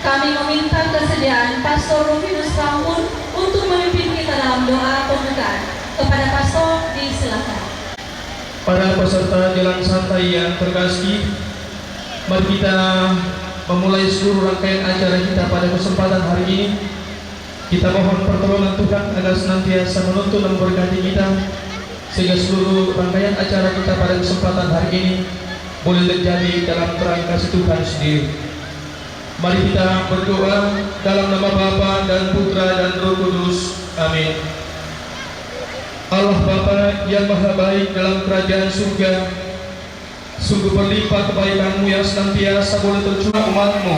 Kami meminta kesediaan Pastor Rufinus Rampun untuk memimpin kita dalam doa pembukaan. Kepada Pastor, disilakan. Para peserta jalan santai yang terkasih, mari kita memulai seluruh rangkaian acara kita pada kesempatan hari ini. Kita mohon pertolongan Tuhan agar senantiasa menuntun dan memberkati kita, sehingga seluruh rangkaian acara kita pada kesempatan hari ini boleh terjadi dalam terang kasih Tuhan sendiri. Mari kita berdoa dalam nama Bapa dan Putra dan Roh Kudus. Amin. Allah Bapa yang Maha Baik dalam kerajaan surga, sungguh berlimpah kebaikan-Mu yang senantiasa boleh tercurah umat-Mu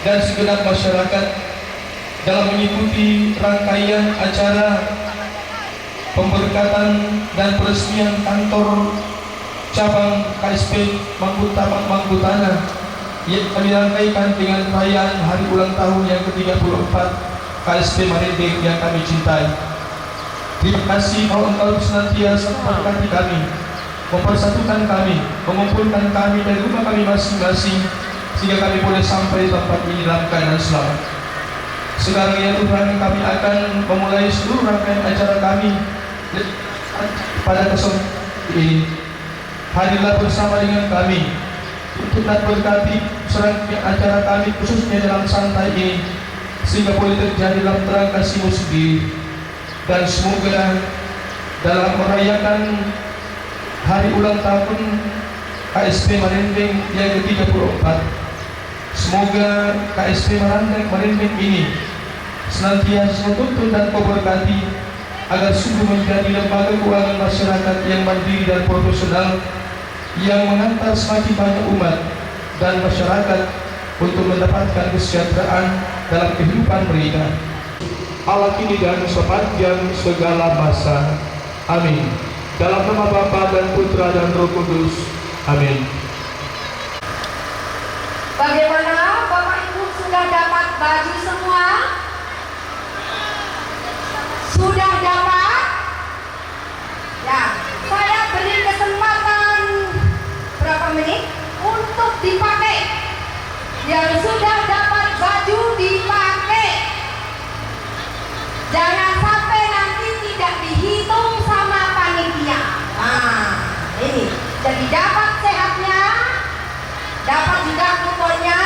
dan segenap masyarakat dalam mengikuti rangkaian acara pemberkatan dan peresmian kantor cabang KSP Mangkutana yang kami rangkaikan dengan perayaan hari ulang tahun yang ke-34 KSP Marinding yang kami cintai. Terima kasih kalau Engkau senantiasa memberkati kami, mempersatukan kami, mengumpulkan kami dari rumah kami masing-masing, sehingga kami boleh sampai di tempat ini dalam keadaan selamat. Sekarang ya Tuhan, kami akan memulai seluruh rangkaian acara kami pada kesempatan ini. Hadirlah bersama dengan kami untuk berkati serangkaian acara kami, khususnya dalam santai ini, sehingga boleh terjadi dalam terang kasih-Mu sendiri. Dan semoga dalam merayakan hari ulang tahun KSP Marinding yang ke-34, semoga KSP Marinding ini senantiasa menuntun dan Kau berkati agar sungguh menjadi lembaga keuangan masyarakat yang mandiri dan profesional, yang mengantar semakin banyak umat dan masyarakat untuk mendapatkan kesejahteraan dalam kehidupan mereka. Allah kini dan sepanjang segala masa. Amin. Dalam nama Bapa dan Putra dan Roh Kudus. Amin. Bagaimana Bapak Ibu sudah dapat baju semua? Sudah dapat? Ya, saya beri kesempatan berapa menit untuk dipakai. Yang sudah dapat baju dipakai. Jangan sampai nanti tidak dihitung sama panitia. Nah, ini. Jadi dapat sehatnya, dapat juga kuponnya,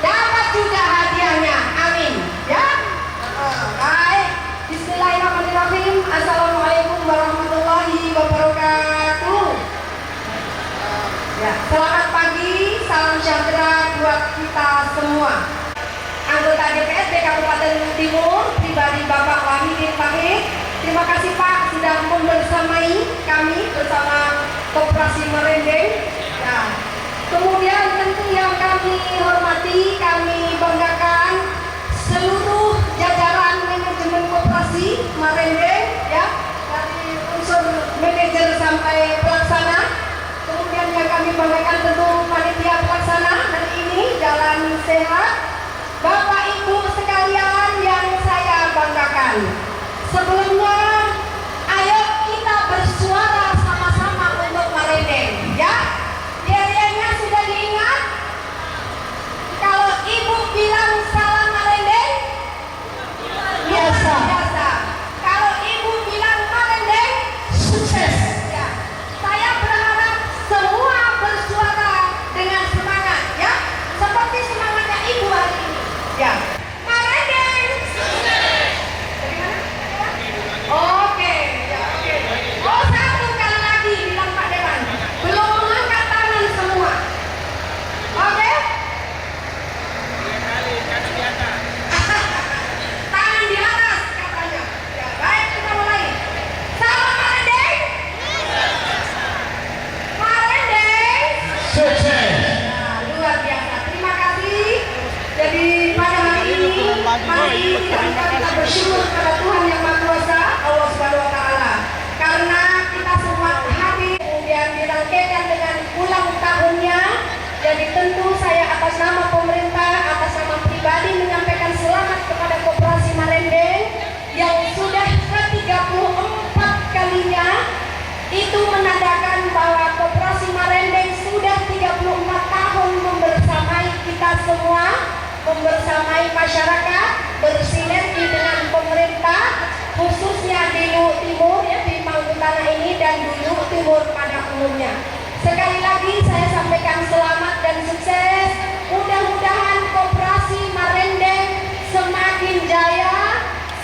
dapat juga hadiahnya. Amin. Ya. Baik. Bismillahirrahmanirrahim. Assalamualaikum warahmatullahi wabarakatuh. Ya, selamat pagi, salam sejahtera buat kita semua. Anggota DPRD Kabupaten Timur, pribadi Bapak Wahidin Pahit, terima kasih Pak sudah membersamai kami bersama Koperasi Marinding. Ya. Kemudian tentu yang kami hormati, kami banggakan seluruh jajaran manajemen Koperasi Marinding, ya, dari unsur manajer sampai pelaksana. Kemudian yang kami banggakan tentu panitia pelaksana hari ini Jalan Sehat. Bapak Ibu sekalian yang saya banggakan, sebelumnya ayo kita bersuara sama-sama untuk Marinding, ya. Yel-yelnya sudah diingat. Kalau Ibu bilang salam Marinding, biasa. Kalau Ibu bilang Marinding, sukses. Ya. Saya berharap semua bersuara dengan semangat, ya, seperti semangatnya Ibu hari ini. Ya. Marinding. Dari mana? Oke. Ya, oke. Oh, satu kali lagi bilang Pak Dewan. Belum mengangkat tangan semua. Oke? Tangan di atas katanya. Ya, baik, kita mulai. Salam Marinding. Marinding. Sukses. Nah, luar biasa. Terima kasih. Jadi pada hari ini mari kita bersyukur kepada Tuhan Yang Maha Kuasa, Allah Subhanahu Wa Taala, karena kita semua hadir, kemudian dirangkaikan dengan ulang tahunnya. Jadi tentu saya atas nama pemerintah, atas nama pribadi menyampaikan selamat kepada Koperasi Marinding yang sudah ke-34 kalinya. Itu menandakan bahwa Koperasi Marinding sudah 34 tahun membersamai kita semua. membersamai masyarakat, bersinergi dengan pemerintah, khususnya di Luhuk Timur, ya, di Mangkutan ini dan di Luhuk Timur pada umumnya. Sekali lagi saya sampaikan selamat dan sukses. Mudah-mudahan Koperasi Marendeng semakin jaya,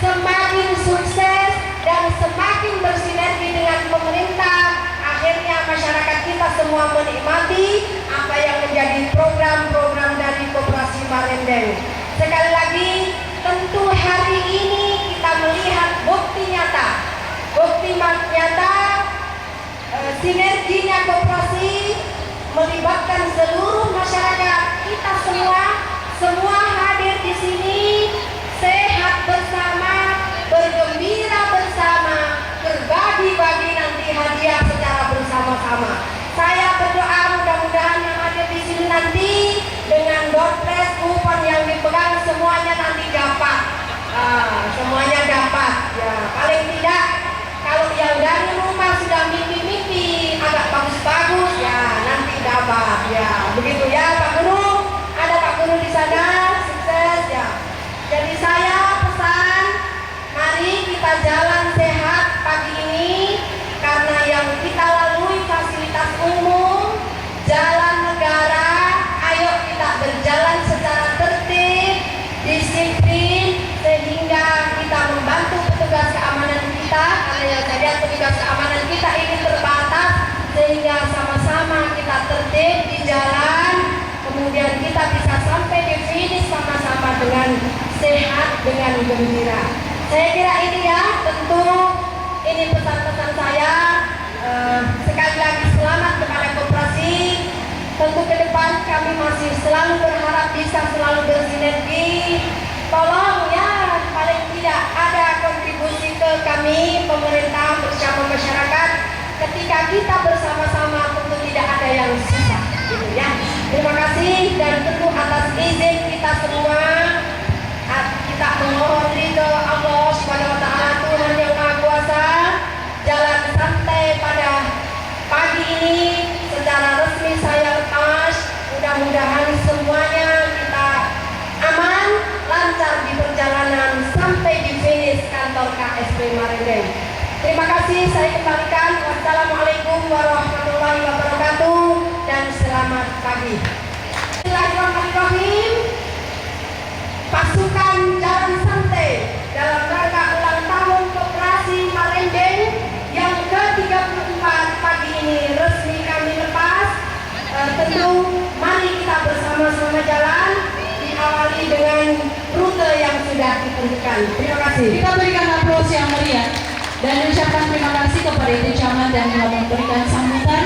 semakin sukses, dan semakin bersinergi dengan pemerintah. Akhirnya masyarakat kita semua menikmati apa yang menjadi program-program dari Koperasi Marendeng. Sekali lagi, tentu hari ini kita melihat bukti nyata sinerginya koperasi melibatkan seluruh masyarakat kita semua hadir di sini, sehat bersama, bergembira bersama, berbagi-bagi nanti hadiah secara bersama-sama. Saya berdoa mudah-mudahan yang ada di sini nanti dengan dompet kupon yang dipegang semuanya nanti dapat. Semuanya dapat. Ya, paling tidak kalau yang dari rumah sudah mimpi-mimpi agak bagus-bagus, ya nanti dapat. Ya, begitu ya Pak Guru. Ada Pak Guru di sana, sukses ya. Jadi saya pesan, mari kita jalan sehat pagi ini, karena yang kita lalui fasilitas umum, jalan negara. Ayo kita berjalan secara tertib, disiplin, sehingga kita membantu petugas keamanan kita. Karena yang saya lihat petugas keamanan kita ini terbatas, sehingga sama-sama kita tertib di jalan, kemudian kita bisa sampai di finish sama-sama dengan sehat, dengan gembira. Saya kira ini ya, tentu ini pesan-pesan saya. Sekali lagi selamat kepada koperasi. Tentu ke depan kami masih selalu berharap bisa selalu bersinergi. Tolong ya, paling tidak ada kontribusi ke kami pemerintah bersama masyarakat. Ketika kita bersama-sama tentu tidak ada yang susah, gitu ya. Terima kasih, dan tentu atas izin kita semua kita memohon ridho Allah Subhanahu wa taala, Tuhan yang Maha Kuasa. Jalan santai pada pagi ini secara resmi saya lepas. Mudah-mudahan semuanya kita aman, lancar di perjalanan sampai di finish kantor KSP Marendeng. Terima kasih, saya kembalikan. Wassalamualaikum warahmatullahi wabarakatuh dan selamat pagi. Bismillahirrahmanirrahim. Pasukan Jalan Santai dalam rangka ulang tahun Koperasi Marendeng yang ke-34 pagi ini resmi kami lepas. Tentu mari kita bersama-sama jalan, diawali dengan rute yang sudah ditentukan. Terima kasih. Kita berikan aplaus yang meriah dan ucapkan terima kasih kepada Ibu Camat yang telah memberikan sambutan.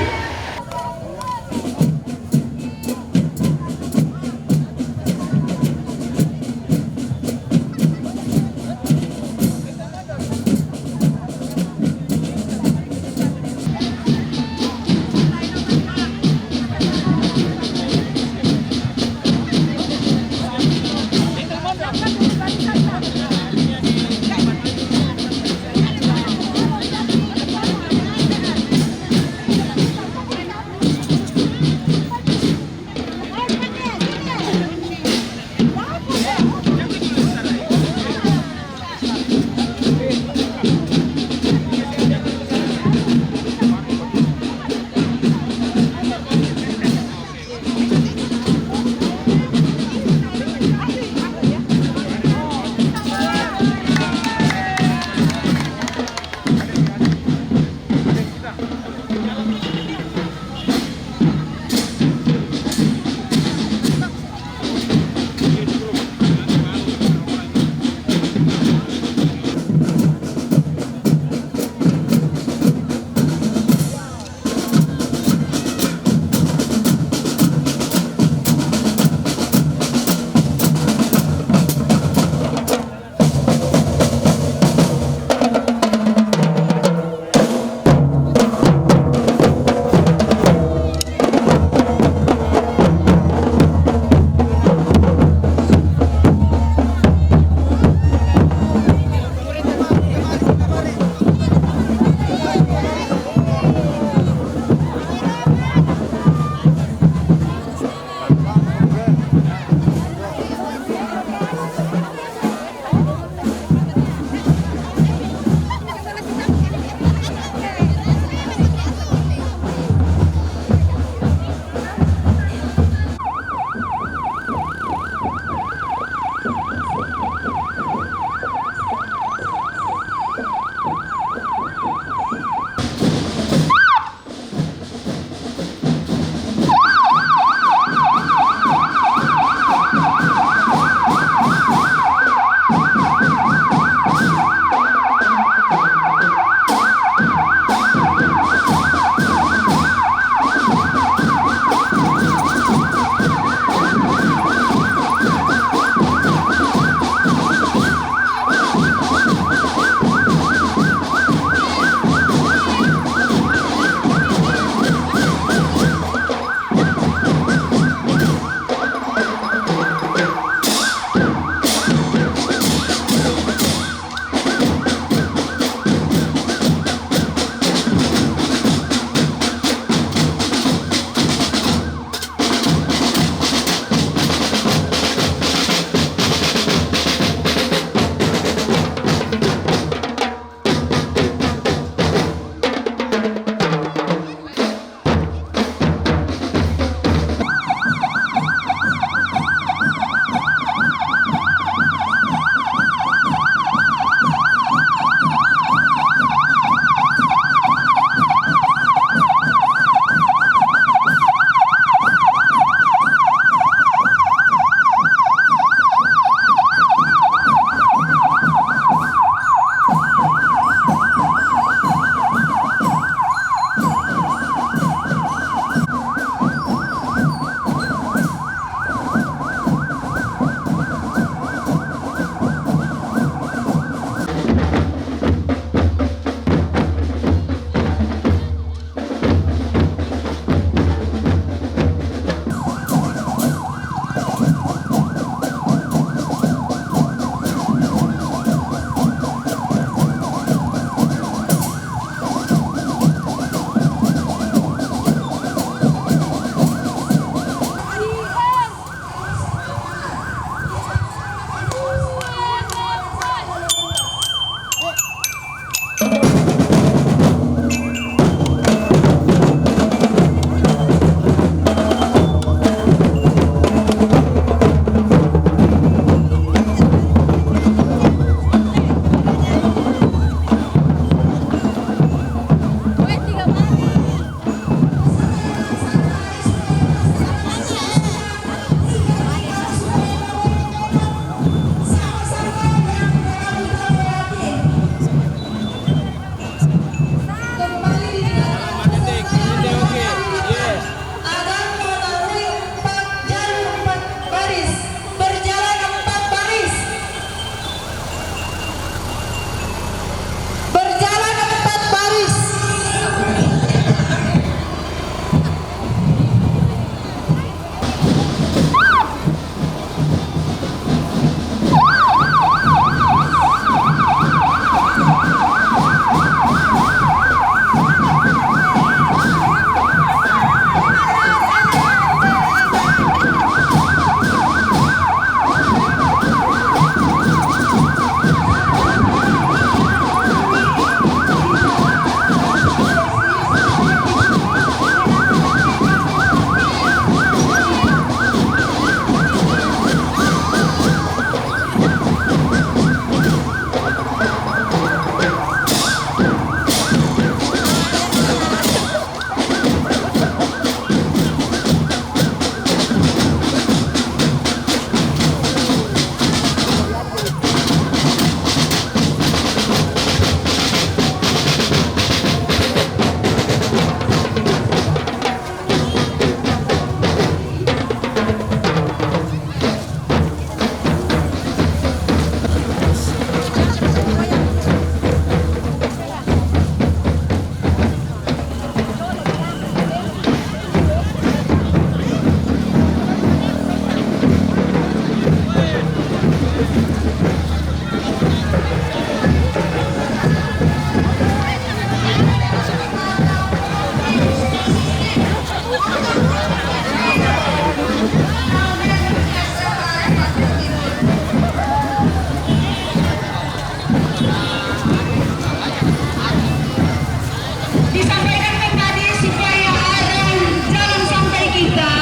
Disampaikan kan tadi supaya arah jalan sampai kita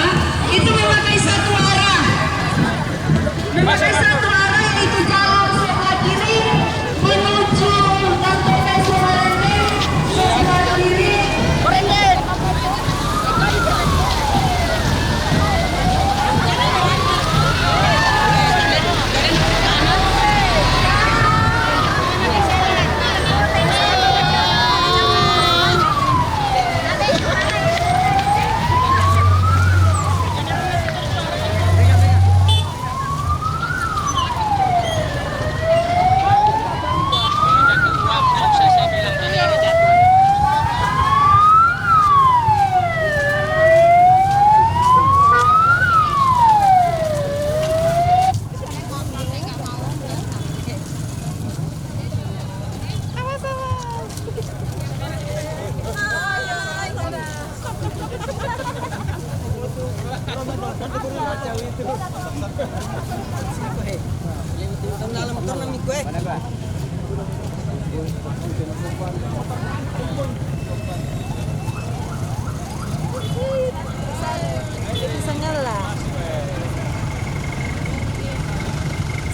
itu memakai satu arah. Memakai satu arah yaitu jalan sebelah kiri menuju dan sampai Sumarende sebelah kiri.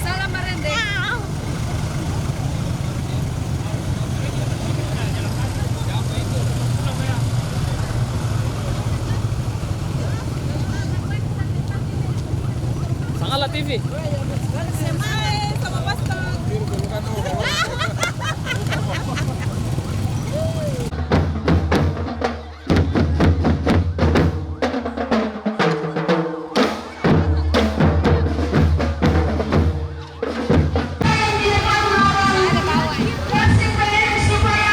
Salam Marende. Sangala TV. Sama Pastor. Supaya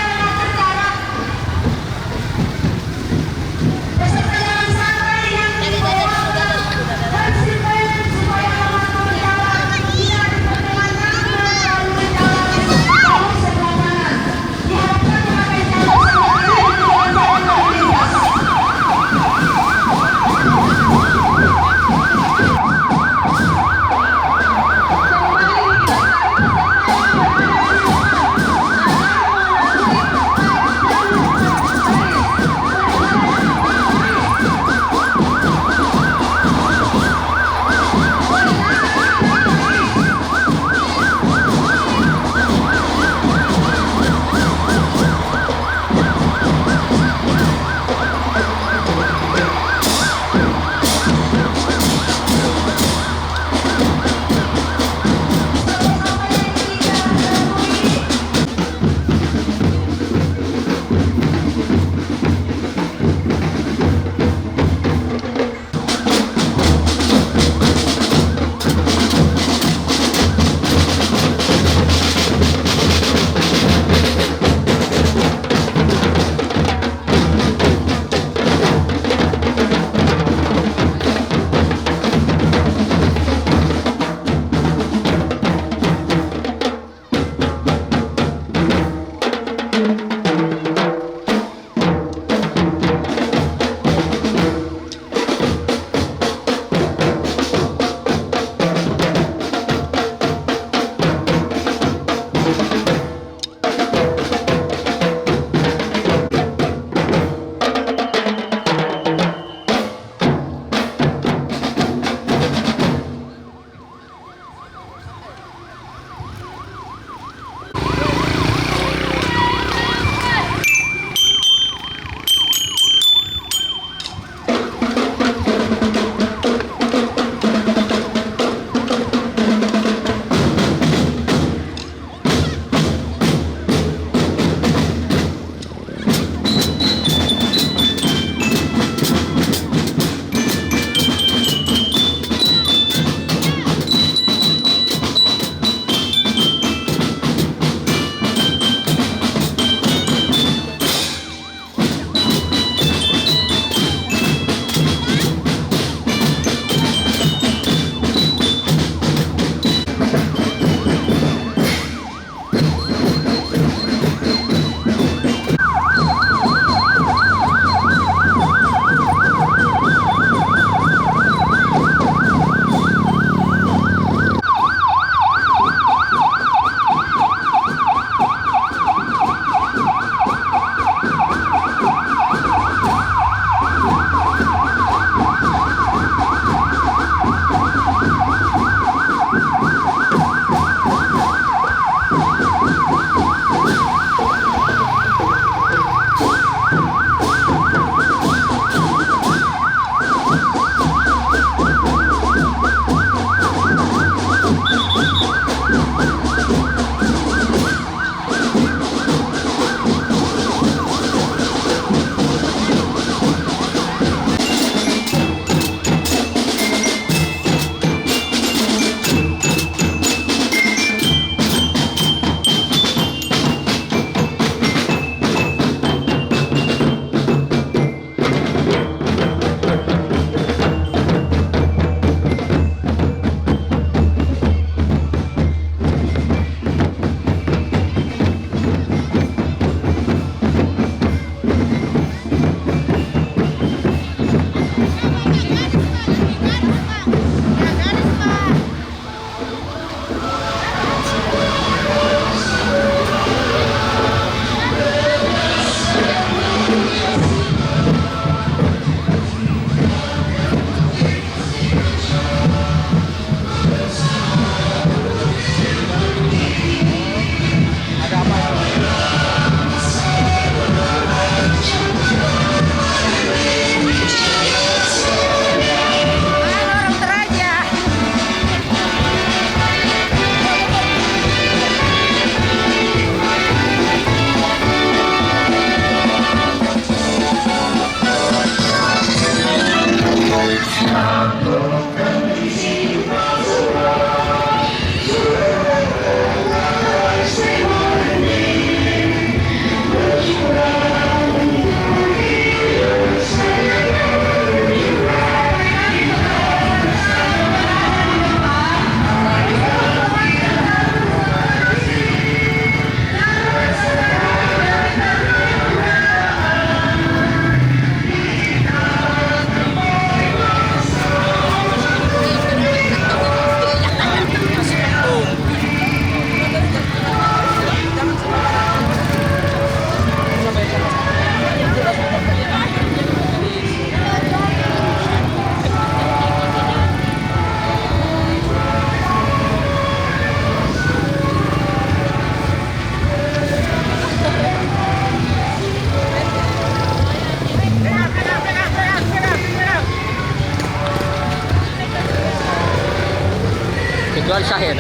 Jual Syahir.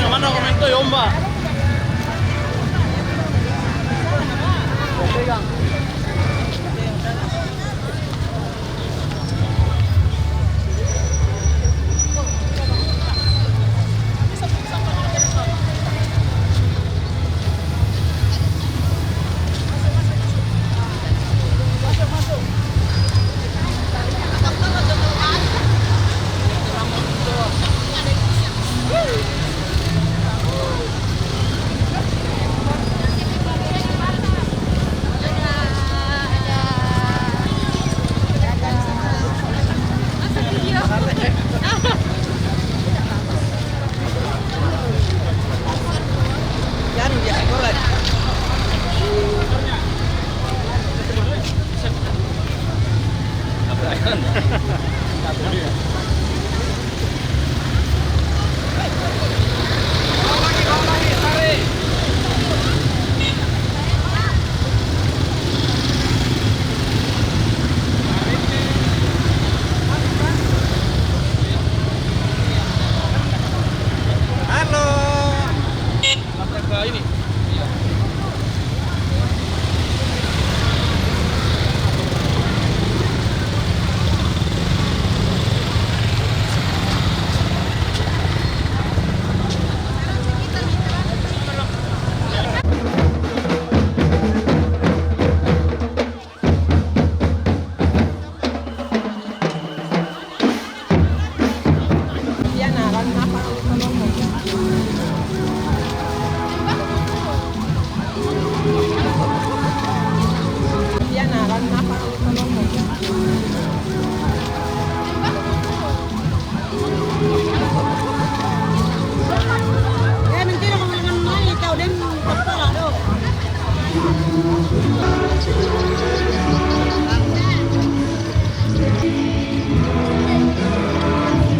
Mana komento ya, Mbak?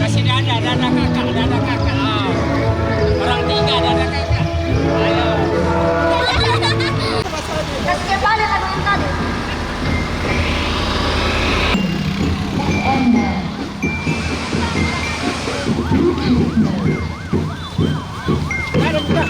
Kasih dada kakak. Ah. Orang 3 dada kakak. Ayo. Kasih balik kan yang tadi. Ada juga.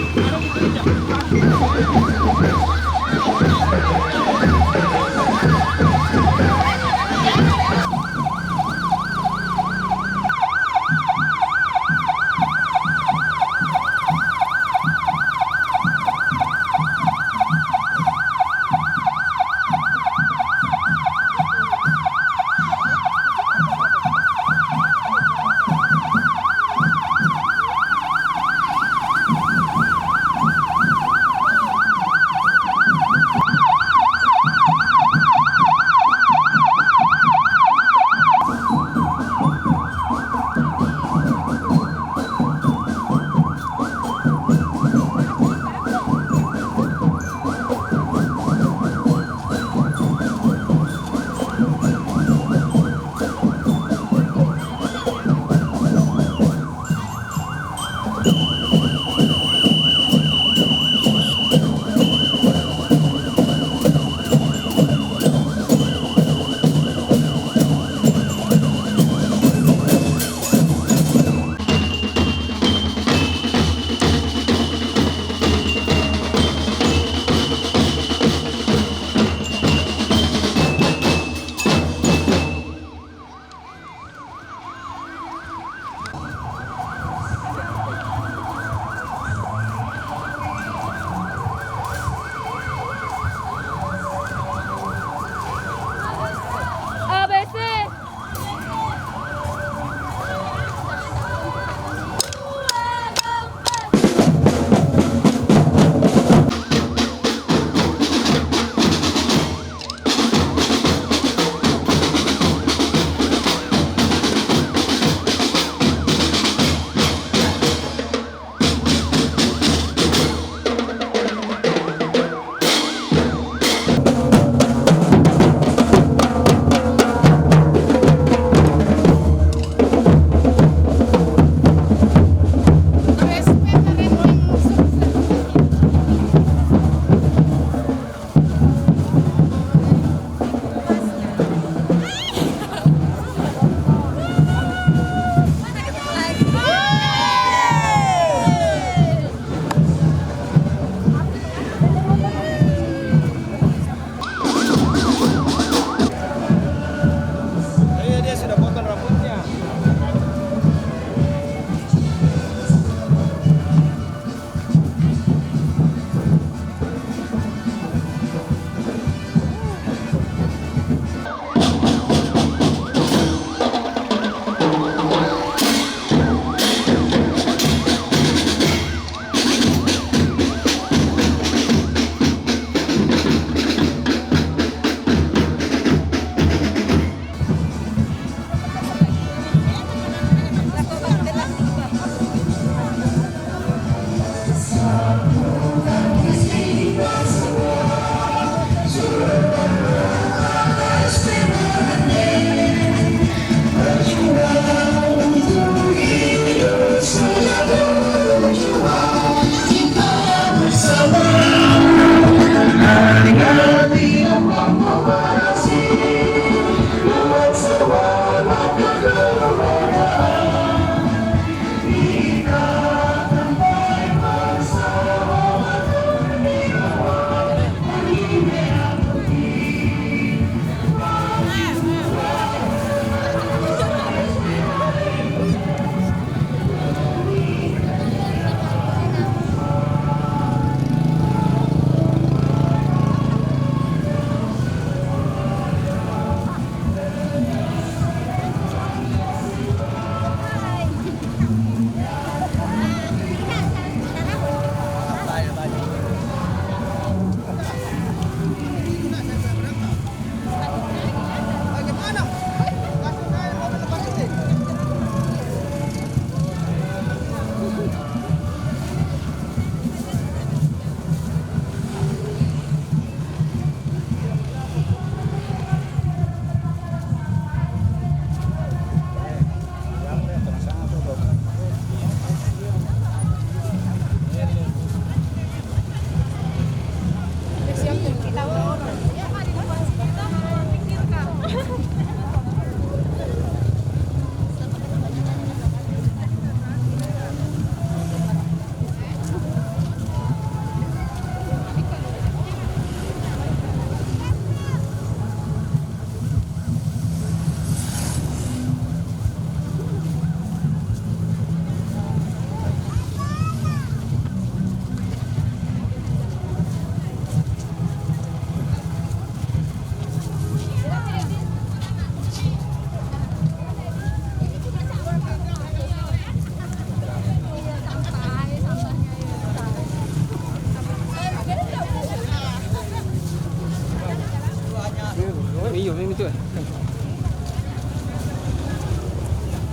itu.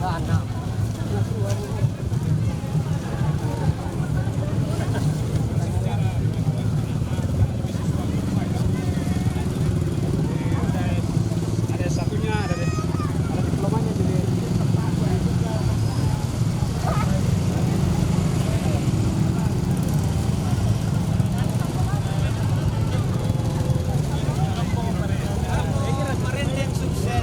Anak. Ada satunya, ada diplomanya jadi. Kemarin yang sukses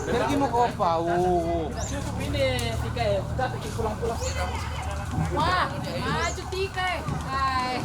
Pergi mo ko pa. Oo. Ini tika eh. Dapat pulang-pulang. Wah, maju tika. Ay.